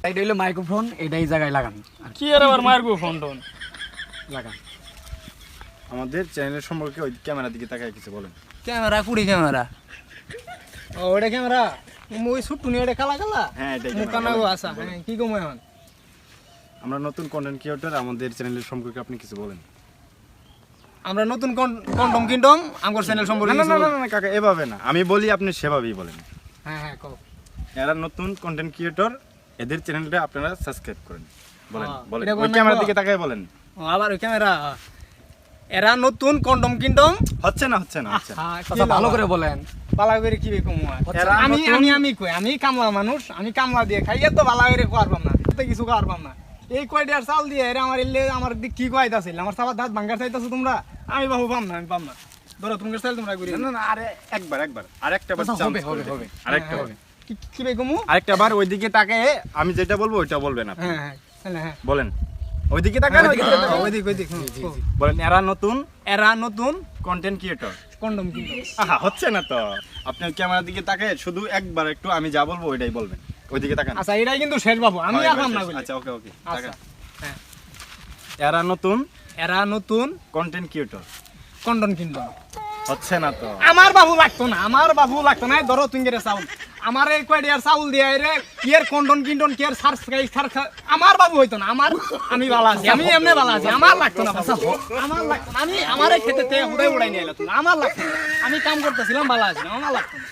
এটা হলো মাইক্রোফোন, এটা এই জায়গায় লাগান। কি আর আবার মাইক্রোফোন টোন লাগান। আমাদের চ্যানেলের সম্পর্কে ওই ক্যামেরার দিকে তাকায় কিছু বলেন। ক্যামেরা কুড়ি ক্যামেরা ও ওটা ক্যামেরা ওই ছুট্টু নিয়ে ওটা কালা কালা হ্যাঁ এটাই মুখ ক্যামেরা, কানাগো বলেন, আসা বলেন। হ্যাঁ কি কমে এখন আমরা নতুন কন্টেন্ট ক্রিয়েটর, আমাদের চ্যানেলের সম্পর্কে আপনি কিছু বলেন। আমরা নতুন কন্ডম কিনডম আমার চ্যানেল সম্পর্কে না না কিছু না বলো। না কাকা, এভাবে না, আমি বলি আপনি সেভাবেই বলেন। হ্যাঁ হ্যাঁ কও এরা নতুন কন্টেন্ট ক্রিয়েটর, এদের চ্যানেলটা আপনারা সাবস্ক্রাইব করেন। বলেন হ্যাঁ, বলেন, এটা ওই বলেন ক্যামেরার না। দিকে তাকায় বলেন। ও, আবার ওই ক্যামেরা এরা নতুন কন্ডম কিনডম হচ্ছে না হচ্ছে না হচ্ছে না। আচ্ছা ভালো করে বলেন। পালা করে কি কম এরা আমি নতুন- আমি আমি কই আমি কামলা মানুষ, আমি কামলা দিয়ে খাই এত ভালো করে পারবাম না, এত কিছু পারবাম না। এই কয়টার চাল দিয়ে এরা আমার এলে আমার দিক কি কইতাছিল, আমার সাবার দাঁত ভাঙ্গার চাইতাছো তোমরা, আমি বাবু পাম না, আমি পাম না। ধরো তোমার চাল তোমরা করি না না না, আরে একবার আরেকটা বার আচ্ছা, চান্স হবে, করে হবে, দেখুন। হবে। আরেকটা হ্যাঁ, বার কি বে কমু আরেকটা বার ওইদিকে তাকায় আমি যেটা বলবো ওইটা বলবেন আপনি। হ্যাঁ হ্যাঁ হ্যাঁ হ্যাঁ বলেন ওইদিকে তাকান, ওইদিকে তাকান। ওইদিক বলেন এরা নতুন এরা নতুন কন্টেন্ট ক্রিয়েটর। কন্ডম কিনডম আহা হচ্ছে না তো, আপনার ক্যামেরার দিকে তাকায় শুধু একবার একটু আমি যা বলবো ওইটাই বলবেন। ওইদিকে তাকান। আচ্ছা এটাই কিন্তু শেষ বাবু, আমি হয়, আর পাম না হয়, বলি। আচ্ছা ওকে ওকে আচ্ছা তাকান। হ্যাঁ এরা নতুন এরা নতুন কন্টেন্ট ক্রিয়েটর। কন্ডম কিনডম হচ্ছে না তো, আমার বাবু লাগতো না, আমার বাবু লাগতো না। ধরো তুমি চাউল আমার এই কয়ডিয়ার চাউল দিয়ে রে কিয়ের কন্ডন কিন্ডন কিয়ের সার আমার বাবু হইতো না। আমার আমি ভালো আছি, আমি এমনি ভালো আছি, আমার লাগতো না বাবা। আমার লাগতো না, আমি আমার এই খেতে তে উড়াই উড়াই নিয়ে এলাম, আমার লাগতো না। আমি কাম করতেছিলাম ভালো আছি, আমার লাগতো না।